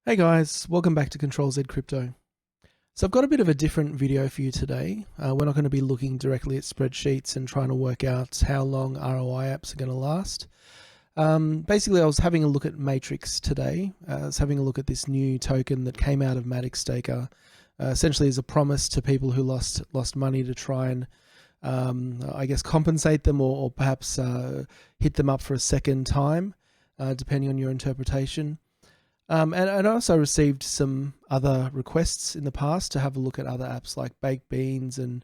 Hey guys, welcome back to Control Z Crypto. So I've got a bit of a different video for you today. We're not going to be looking directly at spreadsheets and trying to work out how long ROI apps are going to last. Basically, I was having a look at Matrix today. I was having a look at this new token that came out of Matic Staker, essentially as a promise to people who lost money to try and, I guess, compensate them or perhaps hit them up for a second time, depending on your interpretation. And I also received some other requests in the past to have a look at other apps like Baked Beans and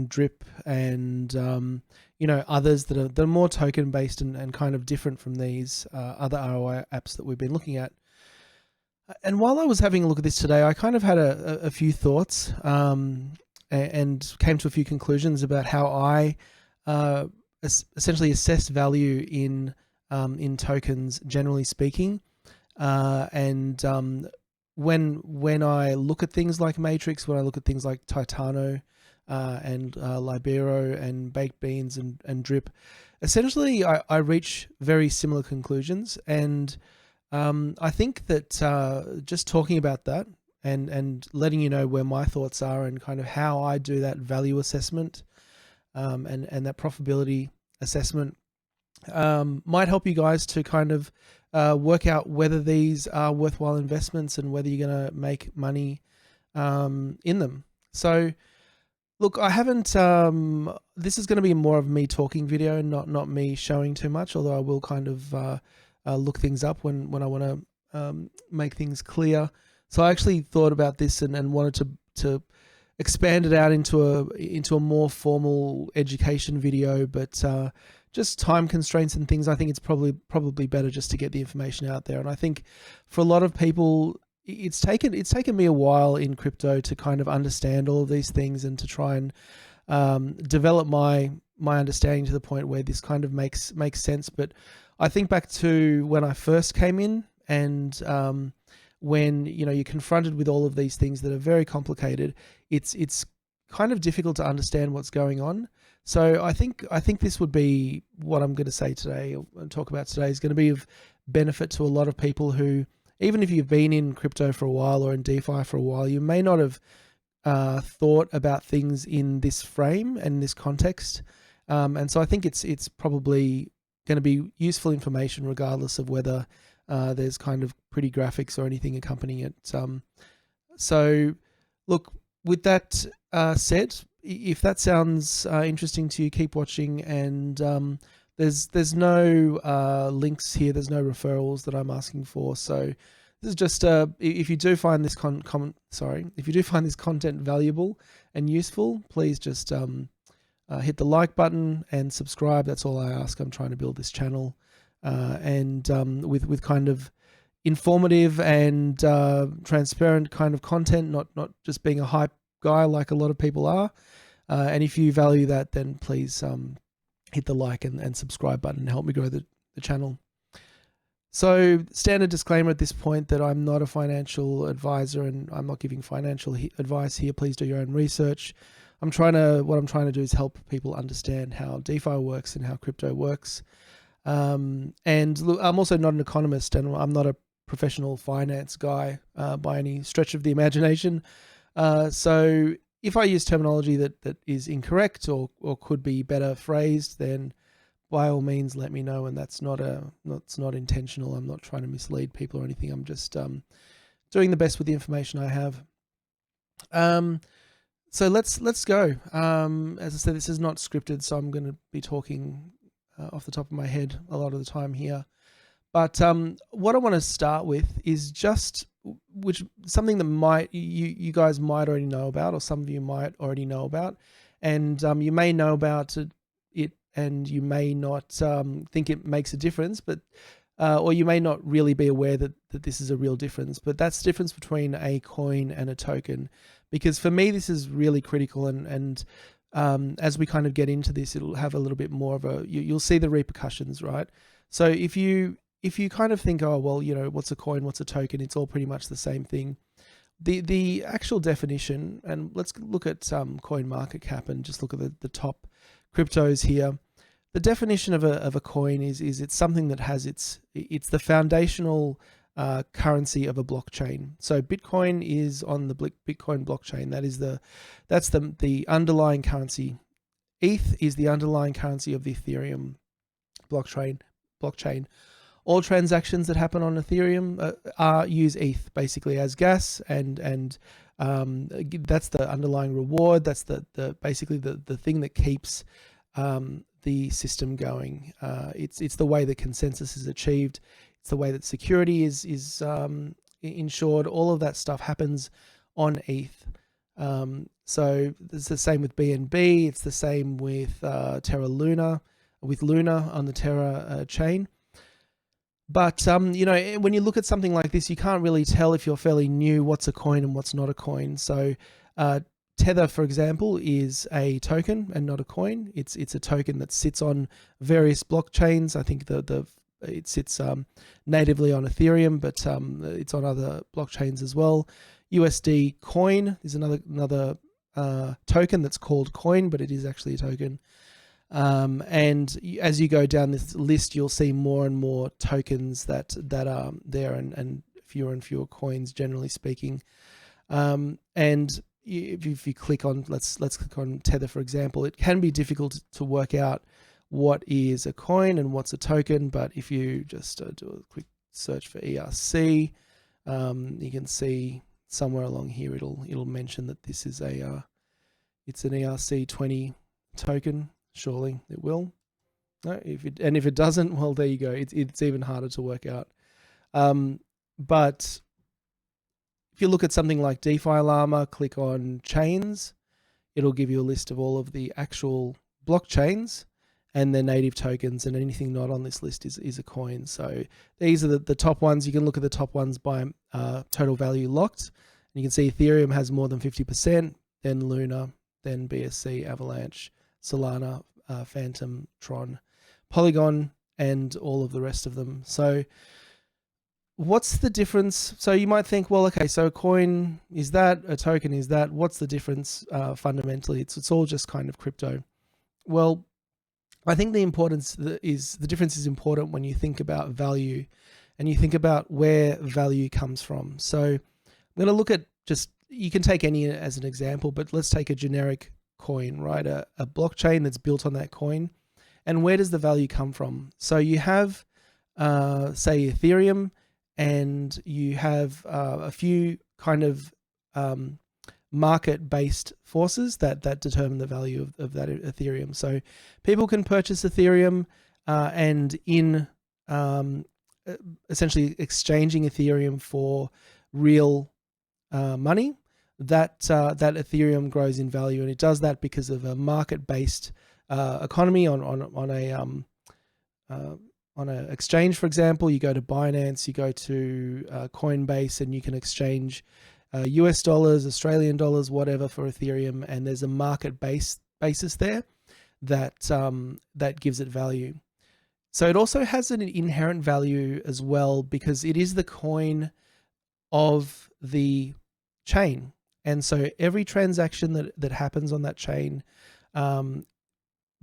Drip and others that are more token based and kind of different from these other ROI apps that we've been looking at. And while I was having a look at this today, I kind of had a few thoughts and came to a few conclusions about how I essentially assess value in tokens, generally speaking. When I look at things like Matrix, when I look at things like Titano and Libero and Baked Beans and Drip, essentially I reach very similar conclusions. And I think that just talking about that and letting you know where my thoughts are and kind of how I do that value assessment and that profitability assessment might help you guys to kind of work out whether these are worthwhile investments and whether you're going to make money in them. So look, I haven't, this is going to be more of me talking video, not me showing too much, although I will kind of look things up when I want to make things clear. So I actually thought about this and wanted to expand it out into a more formal education video, but just time constraints and things, I think it's probably better just to get the information out there. And I think for a lot of people, it's taken me a while in crypto to kind of understand all of these things and to try and develop my understanding to the point where this kind of makes sense. But I think back to when I first came in and when you're confronted with all of these things that are very complicated, it's kind of difficult to understand what's going on. So I think this would be what I'm going to say today, or talk about today, is going to be of benefit to a lot of people who, even if you've been in crypto for a while or in DeFi for a while, you may not have thought about things in this frame and this context. And so I think it's probably going to be useful information regardless of whether there's kind of pretty graphics or anything accompanying it. So look, with that said, if that sounds interesting to you, keep watching. And there's no links here. There's no referrals that I'm asking for. So this is just if you do find this if you do find this content valuable and useful, please just hit the like button and subscribe. That's all I ask. I'm trying to build this channel and with kind of informative and transparent kind of content, not just being a hype guy like a lot of people are. And if you value that, then please hit the like and subscribe button and help me grow the channel. So standard disclaimer at this point that I'm not a financial advisor and I'm not giving financial advice here. Please do your own research. What I'm trying to do is help people understand how DeFi works and how crypto works. And look, I'm also not an economist and I'm not a professional finance guy by any stretch of the imagination. So if I use terminology that is incorrect or could be better phrased, then by all means let me know. And that's not intentional. I'm not trying to mislead people or anything. I'm just doing the best with the information I have. So let's go. As I said, this is not scripted, so I'm going to be talking off the top of my head a lot of the time here. But what I want to start with is just something that you guys might already know about, or some of you might already know about, and you may know about it, and you may not think it makes a difference, but or you may not really be aware that this is a real difference. But that's the difference between a coin and a token, because for me this is really critical, and as we kind of get into this, it'll have a little bit more of you'll see the repercussions, right? So if you kind of think, oh, well, what's a coin, what's a token? It's all pretty much the same thing. The actual definition, and let's look at coin market cap and just look at the top cryptos here. The definition of a coin is it's something that has it's the foundational currency of a blockchain. So Bitcoin is on the Bitcoin blockchain. That's the underlying currency. ETH is the underlying currency of the Ethereum blockchain. All transactions that happen on Ethereum use ETH basically as gas, and that's the underlying reward. That's basically the thing that keeps the system going. It's the way that consensus is achieved. It's the way that security is ensured. All of that stuff happens on ETH. So it's the same with BNB. It's the same with Terra Luna, with Luna on the Terra chain. But you know, when you look at something like this, you can't really tell if you're fairly new what's a coin and what's not a coin. So Tether, for example, is a token and not a coin. It's a token that sits on various blockchains. I think it sits natively on Ethereum, but it's on other blockchains as well. USD Coin is another token that's called coin, but it is actually a token. And as you go down this list, you'll see more and more tokens that are there, and fewer coins, generally speaking. And if you click on, let's click on Tether, for example, it can be difficult to work out what is a coin and what's a token. But if you just do a quick search for ERC, you can see somewhere along here it'll mention that this is it's an ERC20 token. Surely it will. No, if it doesn't, well, there you go. It's even harder to work out. But if you look at something like DeFi Llama, click on chains, it'll give you a list of all of the actual blockchains and their native tokens, and anything not on this list is a coin. So these are the top ones. You can look at the top ones by total value locked. And you can see Ethereum has more than 50%, then Luna, then BSC, Avalanche, Solana, Phantom, Tron, Polygon, and all of the rest of them. So what's the difference? So you might think, well, okay, so a coin is that, a token is that. What's the difference fundamentally? It's all just kind of crypto. Well, I think the difference is important when you think about value and you think about where value comes from. So I'm going to look at you can take any as an example, but let's take a generic coin, right? A blockchain that's built on that coin. And where does the value come from? So you have, say, Ethereum, and you have a few kind of market-based forces that determine the value of that Ethereum. So people can purchase Ethereum and in essentially exchanging Ethereum for real money, that Ethereum grows in value, and it does that because of a market-based economy on an exchange. For example, you go to Binance, you go to Coinbase, and you can exchange US dollars, Australian dollars, whatever, for Ethereum, and there's a market-based there that gives it value. So it also has an inherent value as well because it is the coin of the chain. And so every transaction that happens on that chain,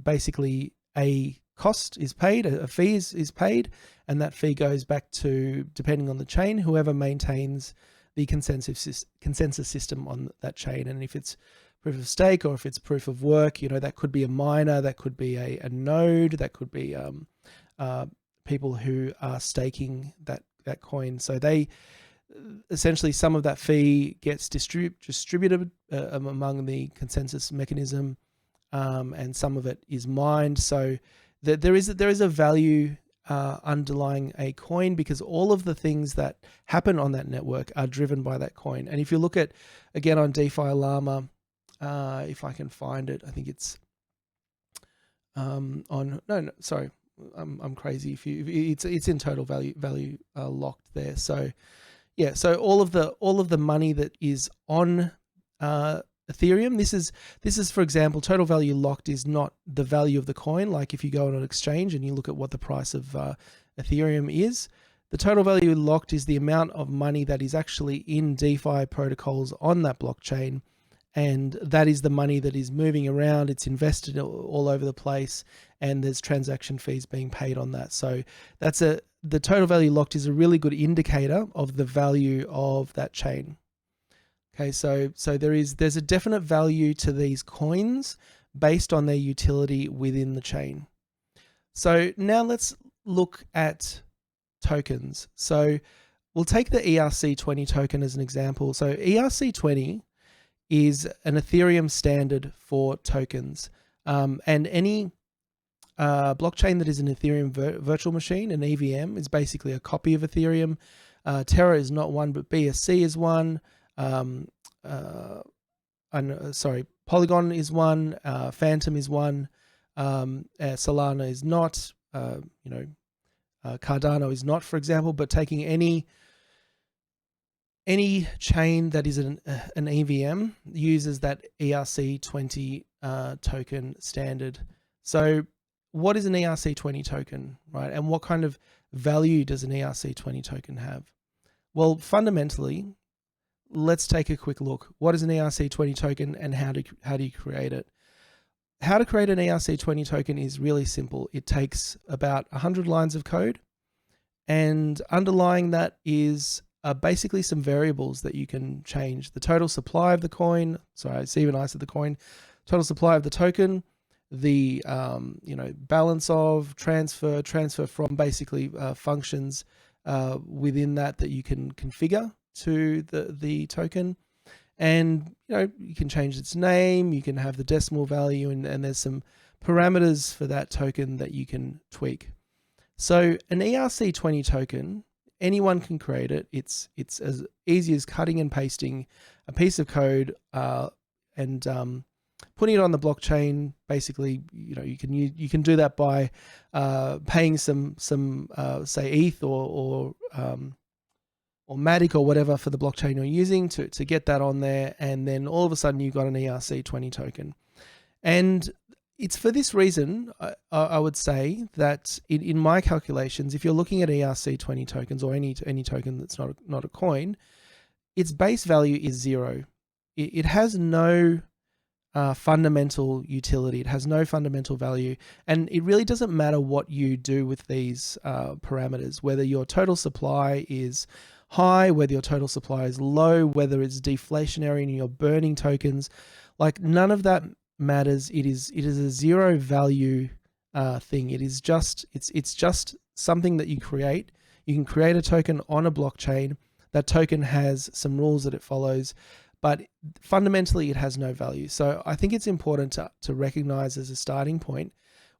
basically a cost is paid, a fee is paid, and that fee goes back to, depending on the chain, whoever maintains the consensus system on that chain. And if it's proof of stake or if it's proof of work, you know, that could be a miner, that could be a node, that could be people who are staking that coin. So they essentially, some of that fee gets distributed among the consensus mechanism, and some of it is mined. So there is a value underlying a coin because all of the things that happen on that network are driven by that coin. And if you look at, again, on DeFi Llama, if I can find it, I think it's sorry, I'm crazy. It's in total value locked there. So yeah, so all of the money that is on Ethereum, this is for example, total value locked is not the value of the coin. Like if you go on an exchange and you look at what the price of Ethereum is, the total value locked is the amount of money that is actually in DeFi protocols on that blockchain, and that is the money that is moving around. It's invested all over the place, and there's transaction fees being paid on that. So that's the total value locked is a really good indicator of the value of that chain. Okay, so there's a definite value to these coins based on their utility within the chain. So now let's look at tokens. So we'll take the ERC20 token as an example. So ERC20 is an Ethereum standard for tokens, and any blockchain that is an Ethereum virtual machine, an EVM, is basically a copy of Ethereum. Terra is not one, but BSC is one. Polygon is one. Phantom is one. Solana is not. Cardano is not, for example. But taking any chain that is an EVM uses that ERC20 token standard. So what is an ERC20 token, right? And what kind of value does an ERC20 token have? Well, fundamentally, let's take a quick look. What is an ERC20 token and how do you create it? How to create an ERC20 token is really simple. It takes about 100 lines of code, and underlying that is basically some variables that you can change. The total supply of the coin, C/I said the coin, total supply of the token, the balance of, transfer from, basically functions within that you can configure to the token. And you can change its name, you can have the decimal value, and there's some parameters for that token that you can tweak. So an ERC20 token, anyone can create it. It's as easy as cutting and pasting a piece of code and putting it on the blockchain. Basically, you can do that by paying some say ETH or Matic or whatever for the blockchain you're using to get that on there, and then all of a sudden you've got an ERC20 token. And it's for this reason, I would say that in my calculations, if you're looking at ERC20 tokens or any token that's not a coin, its base value is 0. It has no fundamental utility. It has no fundamental value, and it really doesn't matter what you do with these parameters, whether your total supply is high, whether your total supply is low, whether it's deflationary and you're burning tokens. Like, none of that matters. It is a zero value thing. It's just something that you create. You can create a token on a blockchain. That token has some rules that it follows, but fundamentally it has no value. So I think it's important to recognize as a starting point,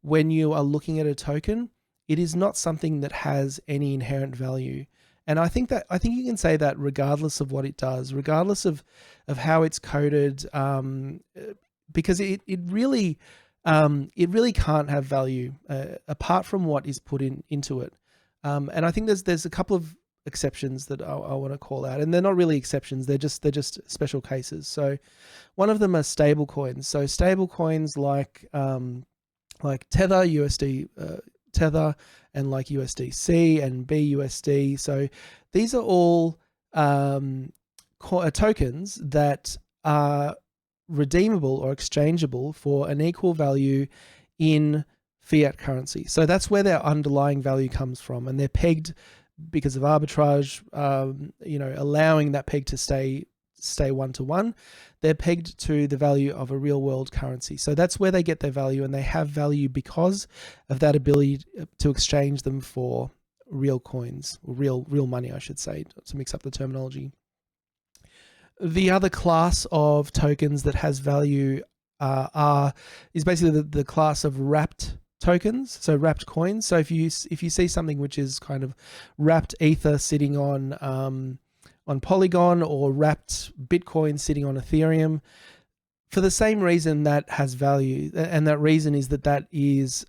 when you are looking at a token, it is not something that has any inherent value. And I think you can say that regardless of what it does, regardless of how it's coded, because it really can't have value apart from what is put into it. And I think there's a couple of exceptions that I want to call out, and they're not really exceptions. They're just special cases. So one of them are stable coins. So stable coins like Tether, USD Tether, and like USDC and BUSD. So these are all tokens that are redeemable or exchangeable for an equal value in fiat currency. So that's where their underlying value comes from, and they're pegged because of arbitrage, allowing that peg to stay 1-to-1. They're pegged to the value of a real world currency. So that's where they get their value, and they have value because of that ability to exchange them for real coins, or real money, I should say, to mix up the terminology. The other class of tokens that has value is basically the class of wrapped tokens, so wrapped coins. So if you see something which is kind of wrapped Ether sitting on Polygon, or wrapped Bitcoin sitting on Ethereum, for the same reason that has value, and that reason is that is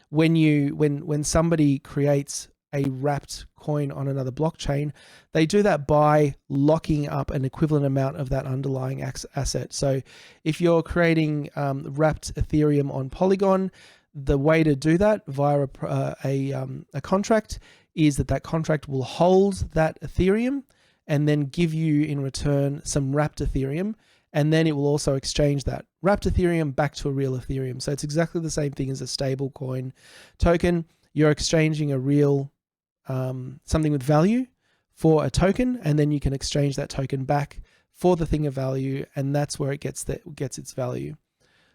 when somebody creates a wrapped coin on another blockchain, they do that by locking up an equivalent amount of that underlying asset. So if you're creating wrapped Ethereum on Polygon, the way to do that via a contract is that contract will hold that Ethereum and then give you in return some wrapped Ethereum, and then it will also exchange that wrapped Ethereum back to a real Ethereum. So it's exactly the same thing as a stable coin token. You're exchanging a real something with value for a token, and then you can exchange that token back for the thing of value, and that's where it gets its value.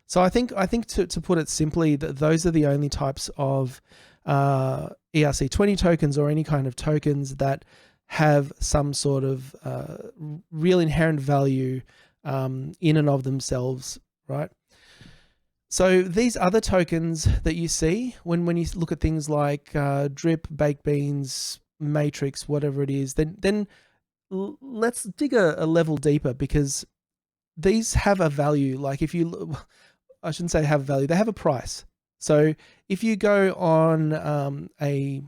So I think to put it simply, that those are the only types of ERC20 tokens or any kind of tokens that have some sort of real inherent value in and of themselves, right? So these other tokens that you see when you look at things like DRIP, baked beans, matrix, whatever it is, then let's dig a level deeper, because these have a value. Like if you, I shouldn't say have value, they have a price. So if you go on a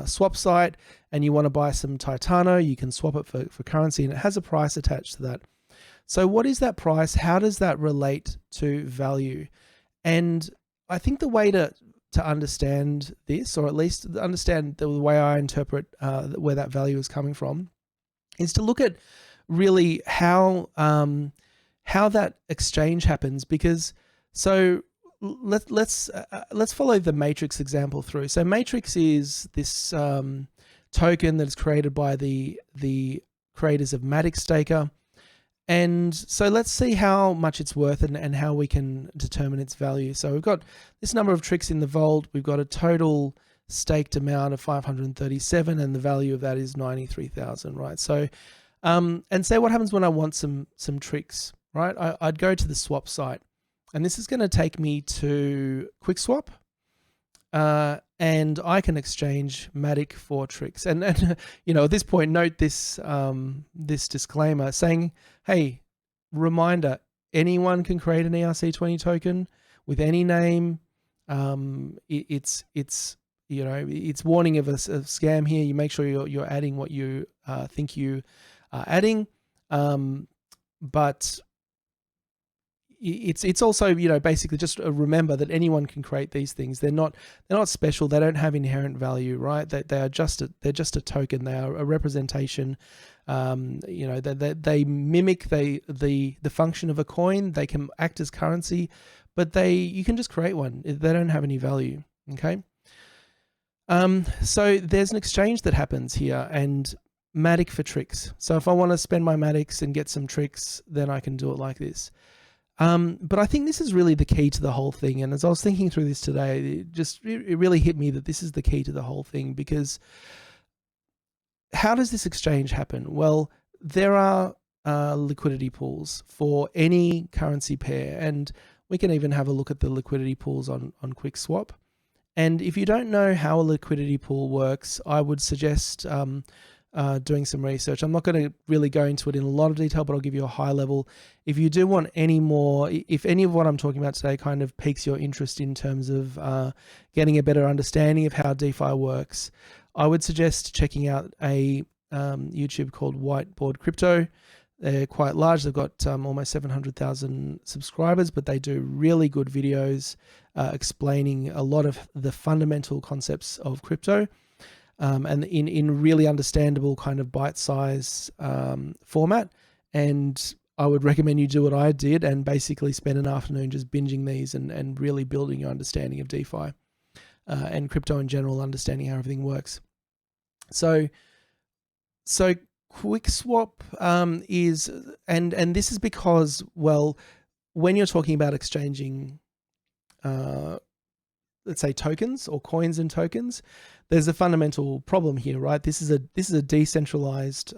swap site and you want to buy some Titano, you can swap it for currency, and it has a price attached to that. So what is that price? How does that relate to value? And I think the way to understand this, or at least understand the way I interpret where that value is coming from, is to look at really how that exchange happens. Because so let's follow the matrix example through. So matrix is this token that is created by the creators of Matic Staker. And so let's see how much it's worth and how we can determine its value. So we've got this number of Trixx in the vault. We've got a total staked amount of 537, and the value of that is 93,000, right? So, and say what happens when I want some Trixx, right? I'd go to the swap site, and this is going to take me to QuickSwap, and I can exchange Matic for Trixx. And you know, at this point, note this this disclaimer saying, hey, reminder, anyone can create an ERC20 token with any name. It's you know, it's warning of a scam here. You make sure you're adding what you think you are adding, but it's also, you know, basically just remember that anyone can create these things. They're not special. They don't have inherent value, right? They're just a token. They are a representation. You know, they mimic the function of a coin. They can act as currency, but you can just create one. They don't have any value. Okay. So there's an exchange that happens here, and Matic for Trixx. So if I want to spend my Matics and get some Trixx, then I can do it like this. But I think this is really the key to the whole thing. And as I was thinking through this today, it really hit me that this is the key to the whole thing. Because how does this exchange happen? Well, there are liquidity pools for any currency pair, and we can even have a look at the liquidity pools on QuickSwap. And if you don't know how a liquidity pool works, I would suggest doing some research. I'm not going to really go into it in a lot of detail, but I'll give you a high level. If you do want any more, if any of what I'm talking about today kind of piques your interest in terms of getting a better understanding of how DeFi works, I would suggest checking out a YouTube called Whiteboard Crypto. They're quite large. They've got almost 700,000 subscribers, but they do really good videos explaining a lot of the fundamental concepts of crypto. And in really understandable kind of bite-sized format. And I would recommend you do what I did and basically spend an afternoon just binging these and really building your understanding of DeFi and crypto in general, understanding how everything works. So QuickSwap is, and this is because, well, when you're talking about exchanging let's say tokens or coins and tokens, there's a fundamental problem here, right? This is a decentralized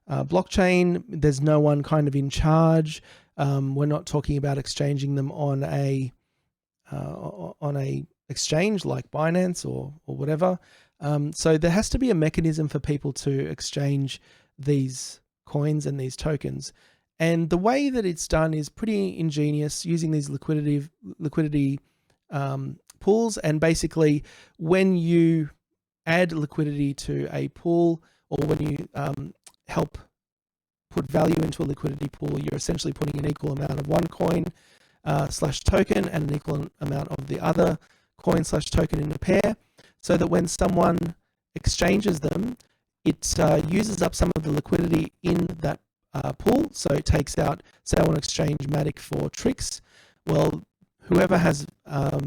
blockchain. There's no one kind of in charge. We're not talking about exchanging them on a exchange like Binance or whatever. So there has to be a mechanism for people to exchange these coins and these tokens. And the way that it's done is pretty ingenious, using these liquidity pools. And basically, when you add liquidity to a pool, or when you help put value into a liquidity pool, you're essentially putting an equal amount of one coin slash token and an equal amount of the other coin slash token in a pair, so that when someone exchanges them, it uses up some of the liquidity in that pool. So it takes out, say I want to exchange Matic for Trixx. Well, whoever has a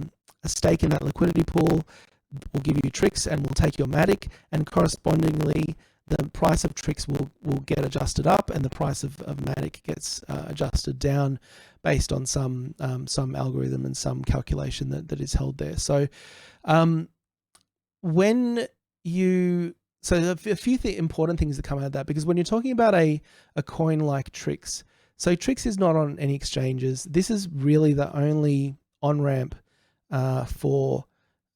stake in that liquidity pool, will give you Trixx and will take your Matic, and correspondingly the price of Trixx will get adjusted up, and the price of Matic gets adjusted down based on some algorithm and some calculation that is held there. So when you a few important things that come out of that, because when you're talking about a coin like Trixx, so Trixx is not on any exchanges. This is really the only on-ramp for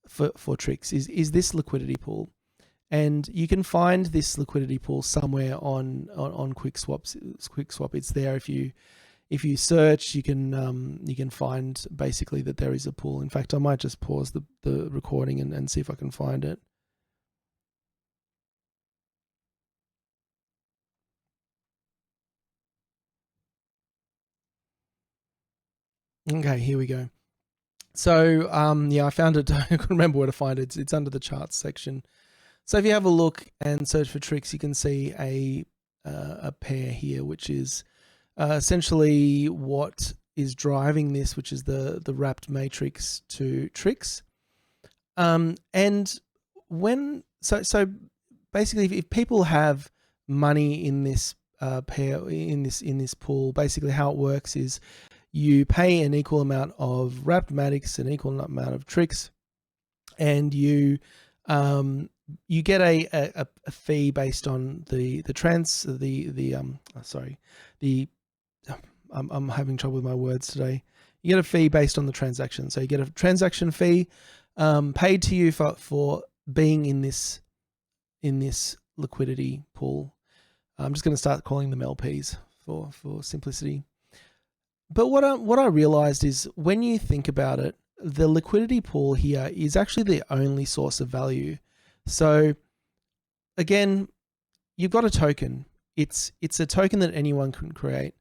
Trixx is this liquidity pool. And you can find this liquidity pool somewhere on QuickSwap. It's there. If you search, you can find basically that there is a pool. In fact, I might just pause the recording and see if I can find it. Okay, here we go. So yeah, I found it. I couldn't remember where to find it. It's under the charts section. So if you have a look and search for Trixx, you can see a pair here, which is essentially what is driving this, which is the wrapped matrix to Trixx. And when so basically, if people have money in this pair in this pool, basically how it works is you pay an equal amount of wrapped matics, an equal amount of Trixx, and you get a fee based on I'm having trouble with my words today. You get a fee based on the transaction. So you get a transaction fee paid to you for being in this liquidity pool. I'm just going to start calling them LPs for simplicity. But what I realized is when you think about it, the liquidity pool here is actually the only source of value. So again, you've got a token. It's a token that anyone can create.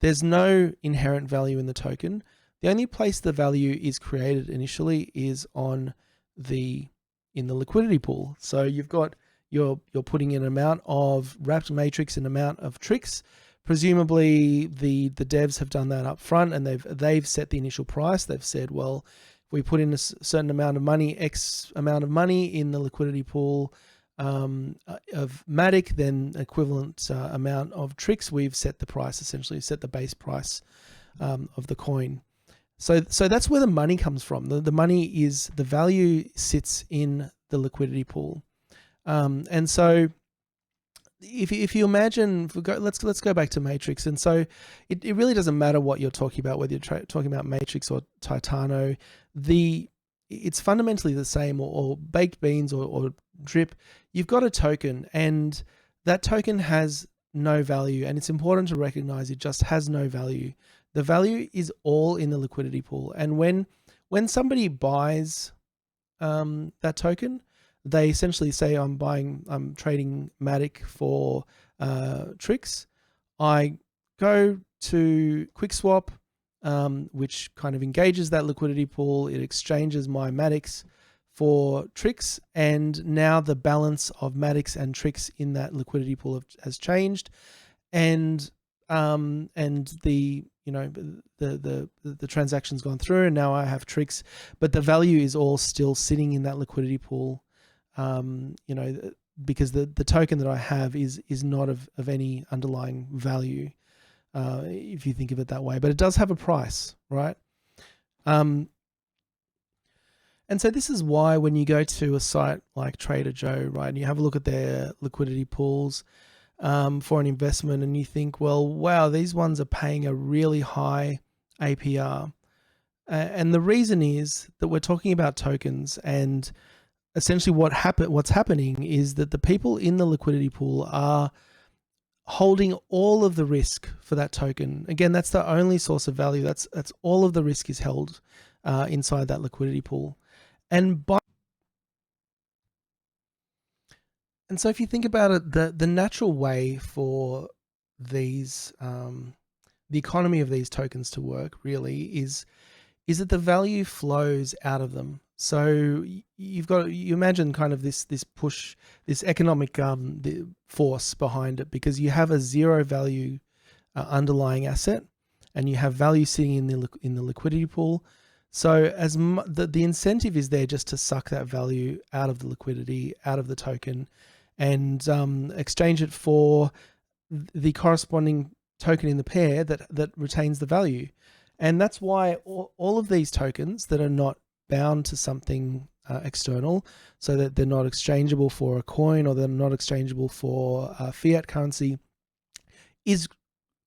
There's no inherent value in the token. The only place the value is created initially is in the liquidity pool. So you're putting in an amount of wrapped matrix and amount of Trixx. Presumably the devs have done that up front, and they've set the initial price. They've said, well, if we put in a certain amount of money, X amount of money in the liquidity pool of Matic, then equivalent amount of Trixx, we've set the price, essentially set the base price of the coin. So that's where the money comes from. The money is, the value sits in the liquidity pool. And so if you imagine, let's go back to Matrix. And so it really doesn't matter what you're talking about, whether you're talking about Matrix or Titano. It's fundamentally the same, or baked beans or drip. You've got a token, and that token has no value, and it's important to recognize it just has no value. The value is all in the liquidity pool. And when somebody buys that token, they essentially say, I'm trading Matic for Trixx. I go to QuickSwap, which kind of engages that liquidity pool. It exchanges my Matics for Trixx, and now the balance of Matics and Trixx in that liquidity pool has changed, and the transaction's gone through, and now I have Trixx, but the value is all still sitting in that liquidity pool. Because the token that I have is not of any underlying value, if you think of it that way, but it does have a price, right? And so this is why when you go to a site like Trader Joe, right, and you have a look at their liquidity pools for an investment, and you think, well, wow, these ones are paying a really high APR. And the reason is that we're talking about tokens, and essentially what's happening is that the people in the liquidity pool are holding all of the risk for that token. Again, that's the only source of value. That's all of the risk is held inside that liquidity pool. And so if you think about it, the natural way for these the economy of these tokens to work really is that the value flows out of them. So you imagine kind of this push, this economic the force behind it, because you have a zero value underlying asset, and you have value sitting in the liquidity pool. So the incentive is there just to suck that value out of the liquidity, out of the token, and exchange it for the corresponding token in the pair that retains the value. And that's why all of these tokens that are not bound to something external, so that they're not exchangeable for a coin or they're not exchangeable for fiat currency, is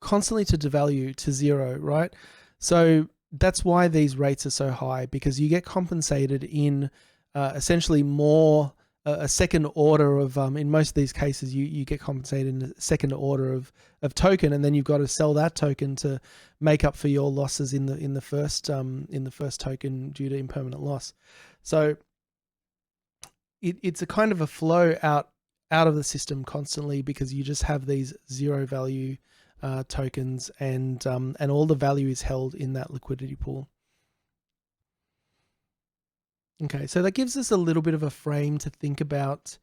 constantly to devalue to zero, right? So that's why these rates are so high, because you get compensated in essentially more a second order of in most of these cases you get compensated in a second order of token, and then you've got to sell that token to make up for your losses in the first token due to impermanent loss. So it's a kind of a flow out of the system constantly, because you just have these zero value tokens, and all the value is held in that liquidity pool. Okay, so that gives us a little bit of a frame to think about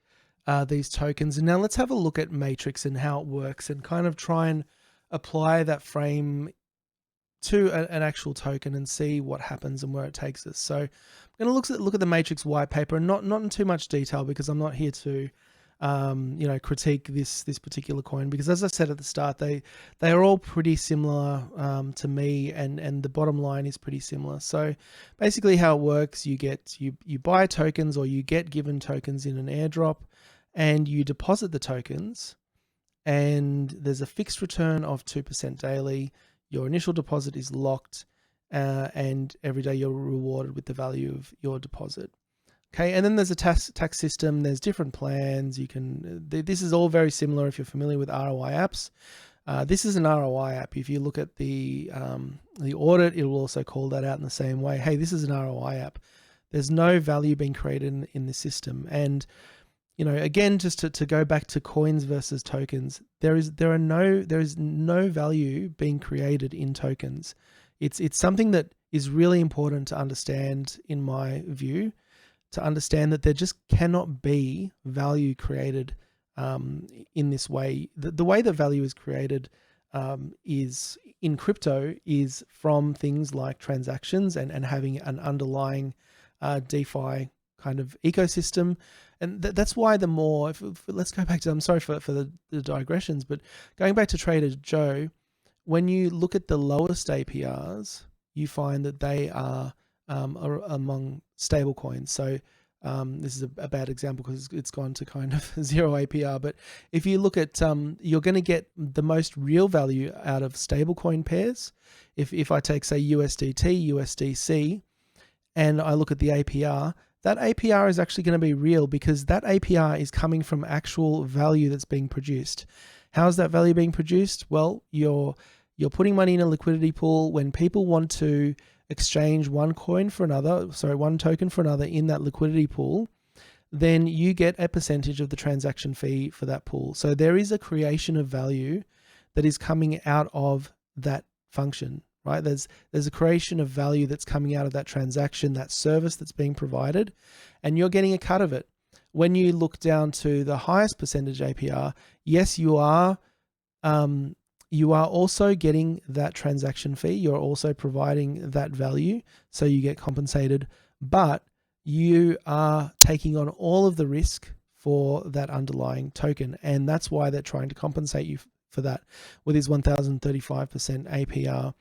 these tokens. And now let's have a look at Matrix and how it works, and kind of try and apply that frame to an actual token and see what happens and where it takes us. So I'm going to look at the Matrix white paper, and not in too much detail, because I'm not here to critique this particular coin, because as I said at the start, they are all pretty similar to me, and the bottom line is pretty similar. So basically how it works, you buy tokens, or you get given tokens in an airdrop, and you deposit the tokens, and there's a fixed return of 2% daily. Your initial deposit is locked, and every day you're rewarded with the value of your deposit. Okay, and then there's a tax system. There's different plans. This is all very similar if you're familiar with ROI apps. This is an ROI app. If you look at the audit, it will also call that out in the same way. Hey, this is an ROI app. There's no value being created in the system. And again, just to go back to coins versus tokens, there is no value being created in tokens. It's something that is really important to understand, in my view, to understand that there just cannot be value created in this way. The way that value is created is in crypto is from things like transactions and having an underlying DeFi kind of ecosystem. And that's why the more, let's go back to, I'm sorry for the digressions, but going back to Trader Joe, when you look at the lowest APRs, you find that they are among stable coins. So this is a bad example because it's gone to kind of zero APR. But if you look at, you're going to get the most real value out of stable coin pairs. If I take, say, USDT, USDC, and I look at the APR, that APR is actually going to be real, because that APR is coming from actual value that's being produced. How is that value being produced? Well, you're putting money in a liquidity pool. When people want to exchange one token for another in that liquidity pool, then you get a percentage of the transaction fee for that pool. So there is a creation of value that is coming out of that function, right? There's a creation of value that's coming out of that transaction, that service that's being provided, and you're getting a cut of it. When you look down to the highest percentage APR, yes, you are also getting that transaction fee. You're also providing that value, so you get compensated, but you are taking on all of the risk for that underlying token. And that's why they're trying to compensate you for that with his 1,035% APR,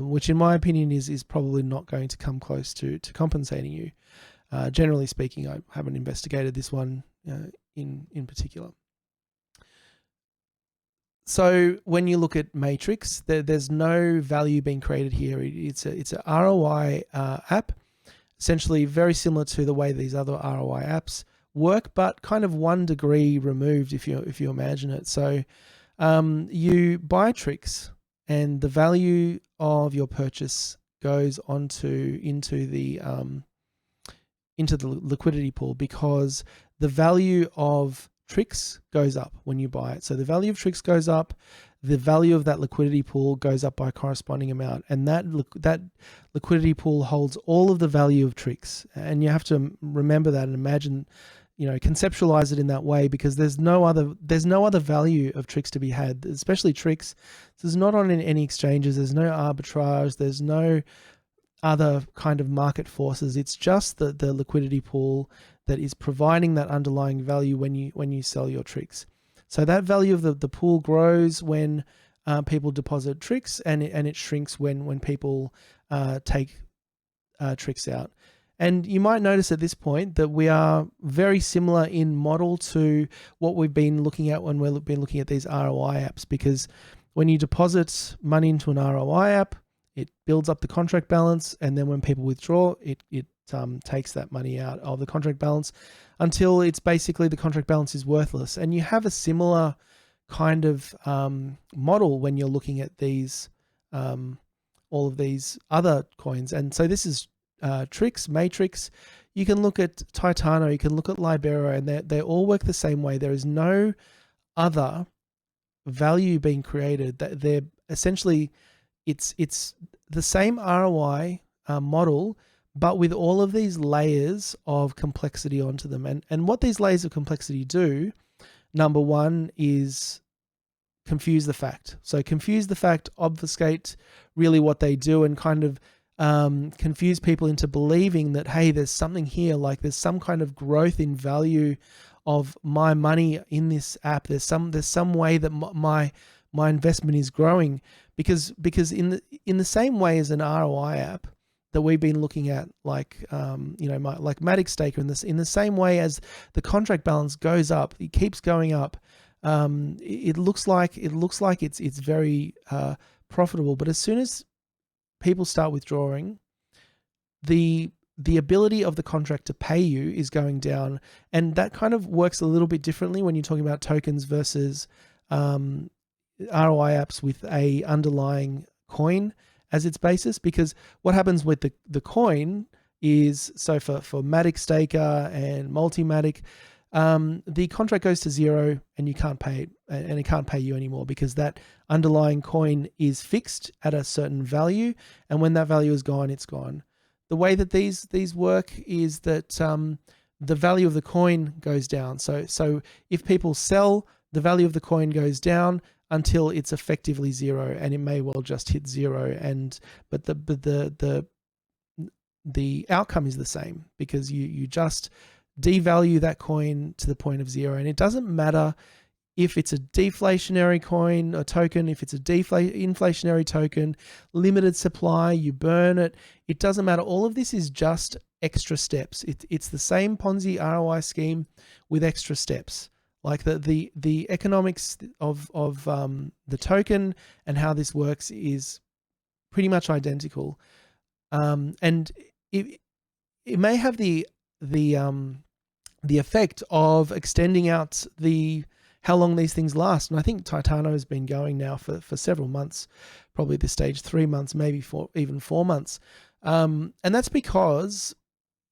which in my opinion is probably not going to come close to compensating you. Generally speaking, I haven't investigated this one in particular. So when you look at Matrix, there's no value being created here. It's a ROI app, essentially very similar to the way these other ROI apps work, but kind of 1 degree removed if you imagine it. So you buy Trixx, and the value of your purchase goes into the liquidity pool, because the value of Trixx goes up when you buy it. So the value of Trixx goes up, the value of that liquidity pool goes up by a corresponding amount, and that liquidity pool holds all of the value of Trixx. And you have to remember that and imagine, conceptualize it in that way, because there's no other value of Trixx to be had, especially Trixx. This is not on any exchanges. There's no arbitrage. There's no other kind of market forces. It's just the liquidity pool that is providing that underlying value when you sell your Trixx. So that value of the pool grows when people deposit Trixx, and it shrinks when people take Trixx out. And you might notice at this point that we are very similar in model to what we've been looking at when we've been looking at these ROI apps, because when you deposit money into an ROI app, it builds up the contract balance, and then when people withdraw, it takes that money out of the contract balance until it's basically the contract balance is worthless. And you have a similar kind of model when you're looking at these all of these other coins. And so this is Trixx, Matrix. You can look at Titano, you can look at Libero, and they all work the same way. There is no other value being created. They're essentially, it's the same ROI model, but with all of these layers of complexity onto them. And what these layers of complexity do, number one, is confuse the fact. So confuse the fact, obfuscate really what they do, and kind of confuse people into believing that, hey, there's something here, like there's some kind of growth in value of my money in this app. There's some way that my investment is growing, because in the same way as an ROI app that we've been looking at, like like Matic Staker, in the same way as the contract balance goes up, it keeps going up. It looks like it's very profitable, but as soon as people start withdrawing, the ability of the contract to pay you is going down. And that kind of works a little bit differently when you're talking about tokens versus ROI apps with a underlying coin as its basis. Because what happens with the coin is, so for Matic Staker and Multimatic, the contract goes to zero and you can't pay it, and it can't pay you anymore, because that underlying coin is fixed at a certain value, and when that value is gone, it's gone. The way that these work is that the value of the coin goes down. So if people sell, the value of the coin goes down until it's effectively zero, and it may well just hit zero. But the outcome is the same, because you just devalue that coin to the point of zero. And it doesn't matter if it's a deflationary coin or token, if it's a inflationary token, limited supply, you burn it. It doesn't matter. All of this is just extra steps. It's the same Ponzi ROI scheme with extra steps. Like the economics of the token and how this works is pretty much identical. And it may have the effect of extending out how long these things last. And I think Titano has been going now for several months, probably at this stage 3 months, maybe even 4 months. And that's because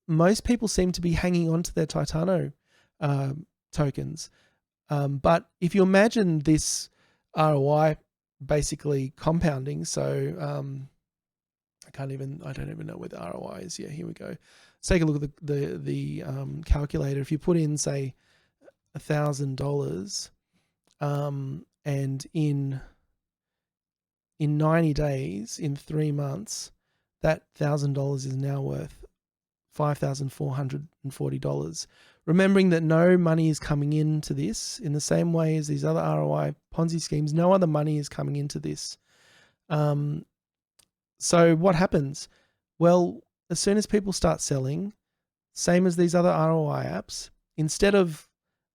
most people seem to be hanging on to their Titano tokens. But if you imagine this ROI basically compounding, so I don't even know where the ROI is. Yeah, here we go. Let's take a look at the calculator. If you put in, say, $1,000, and in 90 days, in 3 months, that $1,000 is now worth $5,440. Remembering that no money is coming into this, in the same way as these other ROI Ponzi schemes, no other money is coming into this. So what happens? Well, as soon as people start selling, same as these other ROI apps, instead of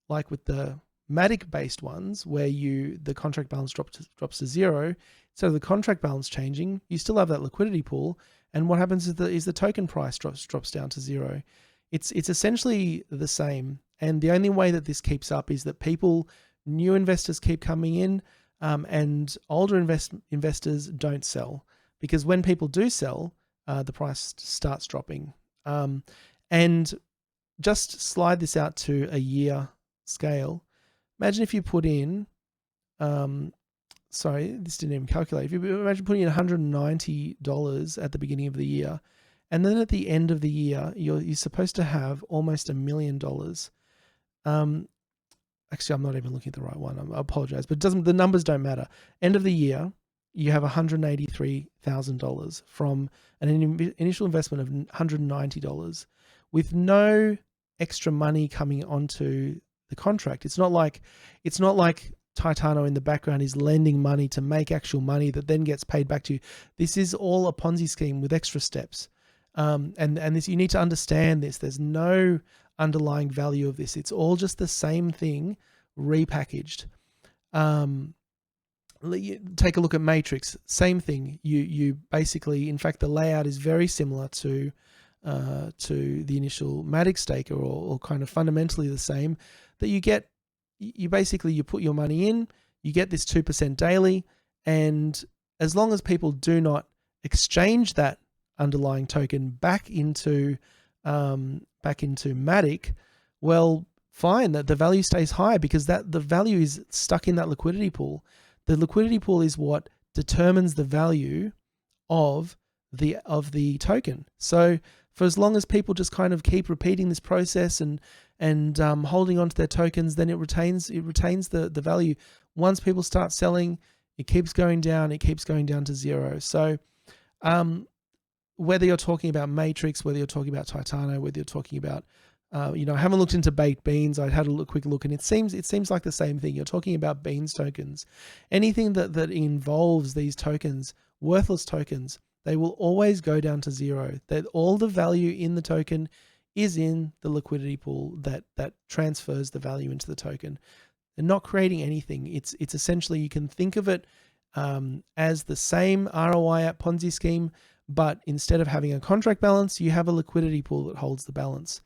like with the Matic based ones where the contract balance drops to zero, instead of the contract balance changing, you still have that liquidity pool. And what happens is the token price drops down to zero. It's essentially the same. And the only way that this keeps up is that new investors keep coming in, and older investors don't sell. Because when people do sell, the price starts dropping. And just slide this out to a year scale. Imagine if you put in, sorry, this didn't even calculate. If you imagine putting in $190 at the beginning of the year, and then at the end of the year, you're supposed to have almost $1 million. Actually, I'm not even looking at the right one. I apologize, but the numbers don't matter. End of the year, you have $183,000 from an initial investment of $190 with no extra money coming onto the contract. It's not like Titano in the background is lending money to make actual money that then gets paid back to you. This is all a Ponzi scheme with extra steps. And this, you need to understand this. There's no underlying value of this. It's all just the same thing repackaged. Take a look at Matrix. Same thing. You basically, in fact, the layout is very similar to the initial Matic staker, or kind of fundamentally the same. That you put your money in, you get this 2% daily, and as long as people do not exchange that underlying token back into Matic, well, fine, that the value stays high, because the value is stuck in that liquidity pool. The liquidity pool is what determines the value of the token. So for as long as people just kind of keep repeating this process and holding on to their tokens, then it retains the value. Once people start selling, it keeps going down. It keeps going down to zero. So whether you're talking about Matrix, whether you're talking about Titano, whether you're talking about I haven't looked into baked beans. I had a quick look, and it seems like the same thing. You're talking about beans tokens. Anything that involves these tokens, worthless tokens, they will always go down to zero. That all the value in the token is in the liquidity pool that transfers the value into the token. They're not creating anything. It's essentially, you can think of it as the same ROI app Ponzi scheme, but instead of having a contract balance, you have a liquidity pool that holds the balance.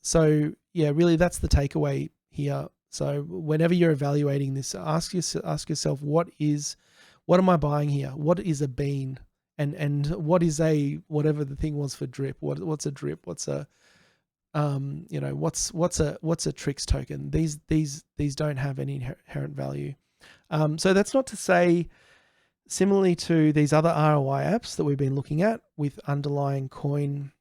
So yeah, really that's the takeaway here. So whenever you're evaluating this, ask yourself, what am I buying here? What is a bean? And what is whatever the thing was for drip? What's a drip? What's a what's a Trixx token? These don't have any inherent value. So that's not to say, similarly to these other ROI apps that we've been looking at with underlying coin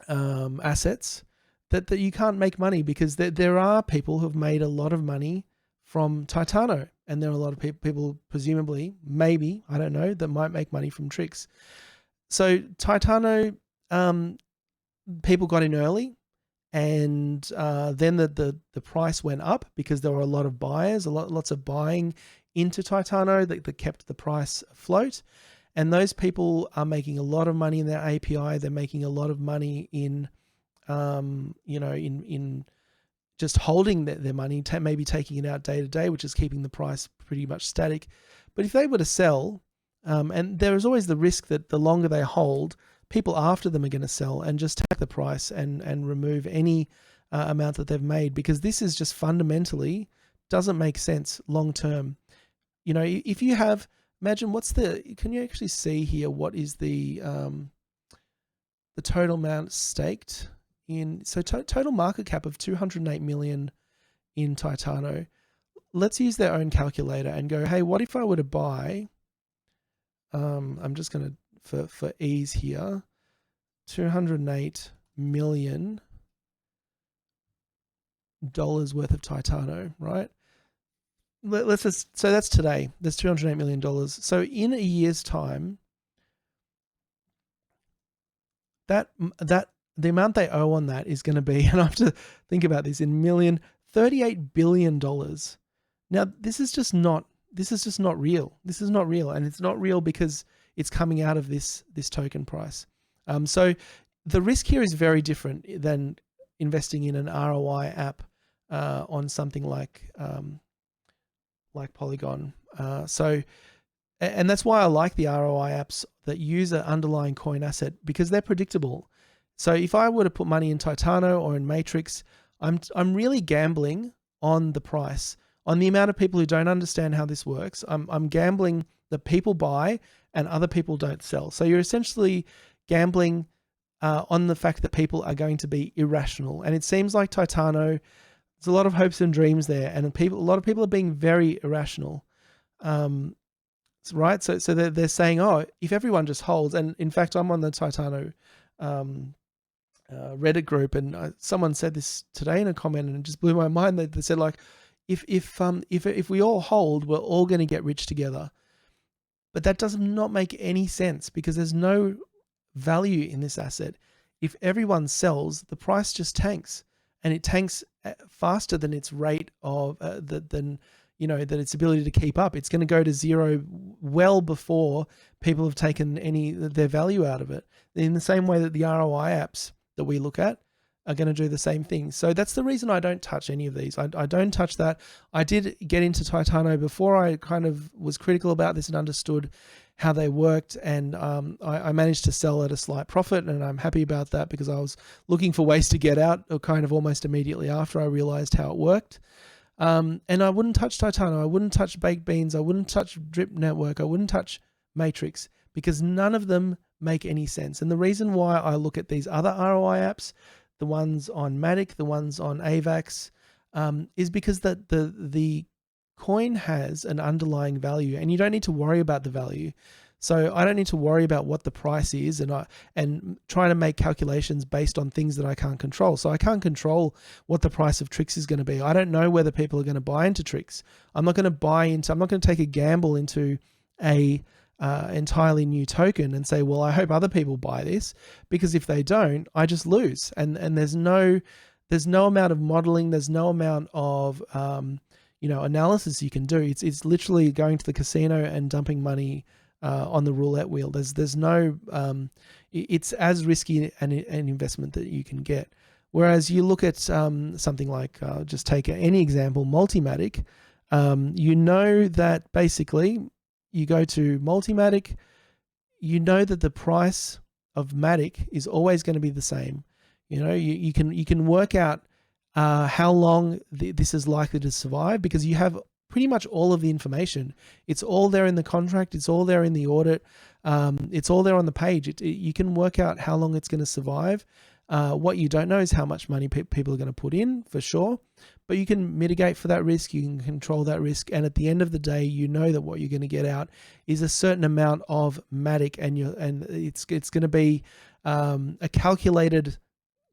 assets, that you can't make money, because there are people who've made a lot of money from Titano, and there are a lot of people presumably, maybe, I don't know, that might make money from Trixx. So Titano, people got in early, and then the price went up because there were a lot of buyers, lots of buying into Titano that kept the price afloat. And those people are making a lot of money in their API. They're making a lot of money in just holding their money, maybe taking it out day to day, which is keeping the price pretty much static. But if they were to sell, and there is always the risk that the longer they hold, people after them are going to sell and just take the price and remove any amount that they've made, because this is just fundamentally doesn't make sense long term. If you have, imagine can you actually see here what is the total amount staked in? So total market cap of 208 million in Titano. Let's use their own calculator and go, hey, what if I were to buy, I'm just going to, for ease here, $208 million worth of Titano, right? Let's just, so that's today. There's $208 million. So in a year's time, that the amount they owe on that is going to be, and I have to think about this in million, $38 billion. Now this is just not real. This is not real, and it's not real because it's coming out of this token price. So the risk here is very different than investing in an ROI app on something like Polygon. And that's why I like the ROI apps that use an underlying coin asset, because they're predictable. So if I were to put money in Titano or in Matrix, I'm really gambling on the price, on the amount of people who don't understand how this works. I'm gambling that people buy and other people don't sell. So you're essentially gambling on the fact that people are going to be irrational. And it seems like Titano, there's a lot of hopes and dreams there, and a lot of people are being very irrational. Right? So they're saying, oh, if everyone just holds, and in fact, I'm on the Titano Reddit group, and someone said this today in a comment, and it just blew my mind. They said, like, if we all hold, we're all going to get rich together. But that does not make any sense because there's no value in this asset. If everyone sells, the price just tanks, and it tanks faster than its rate of than that its ability to keep up. It's going to go to zero well before people have taken their value out of it. In the same way that the ROI apps that we look at are going to do the same thing. So that's the reason I don't touch any of these. I don't touch that. I did get into Titano before I kind of was critical about this and understood how they worked, and I managed to sell at a slight profit, and I'm happy about that because I was looking for ways to get out kind of almost immediately after I realized how it worked. And I wouldn't touch Titano, I wouldn't touch Baked Beans, I wouldn't touch Drip Network, I wouldn't touch Matrix, because none of them make any sense. And the reason why I look at these other ROI apps, the ones on Matic, the ones on AVAX, is because the coin has an underlying value, and you don't need to worry about the value. So I don't need to worry about what the price is and trying to make calculations based on things that I can't control. So I can't control what the price of Trixx is going to be. I don't know whether people are going to buy into Trixx. I'm not going to take a gamble into a entirely new token and say, well, I hope other people buy this, because if they don't, I just lose. And there's no amount of modeling, there's no amount of analysis you can do. It's literally going to the casino and dumping money on the roulette wheel. There's no it's as risky an investment that you can get. Whereas you look at something like just take any example, Multimatic. That basically you go to Multimatic, that the price of Matic is always going to be the same. You can work out how long this is likely to survive, because you have pretty much all of the information. It's all there in the contract. It's all there in the audit. It's all there on the page. You can work out how long it's going to survive. What you don't know is how much money people are going to put in, for sure. But you can mitigate for that risk. You can control that risk. And at the end of the day, you know that what you're going to get out is a certain amount of Matic, and it's going to be a calculated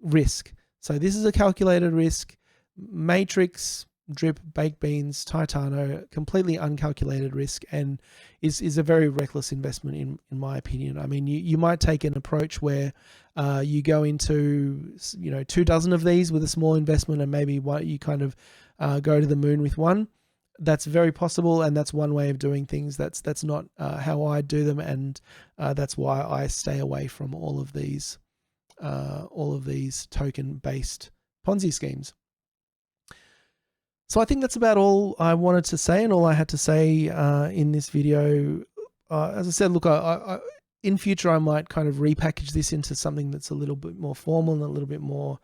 risk. So this is a calculated risk. Matrix, Drip, Baked Beans, Titano, completely uncalculated risk, and is a very reckless investment in my opinion. I mean, you might take an approach where you go into 24 of these with a small investment, and maybe you kind of go to the moon with one. That's very possible, and that's one way of doing things. That's not how I do them, and that's why I stay away from all of these token-based Ponzi schemes. So I think that's about all I wanted to say, and all I had to say in this video. As I said, look, I in future I might kind of repackage this into something that's a little bit more formal and a little bit more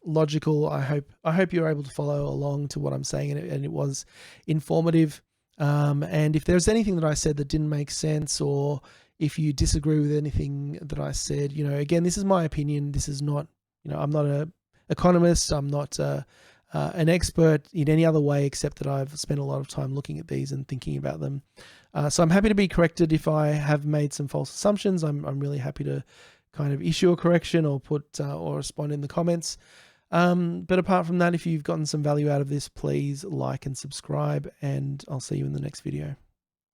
logical. I hope you're able to follow along to what I'm saying, and it was informative. And if there's anything that I said that didn't make sense, or if you disagree with anything that I said, again, this is my opinion. This is not, I'm not an economist. I'm not an expert in any other way, except that I've spent a lot of time looking at these and thinking about them. So I'm happy to be corrected if I have made some false assumptions. I'm really happy to kind of issue a correction or or respond in the comments. But apart from that, if you've gotten some value out of this, please like and subscribe, and I'll see you in the next video.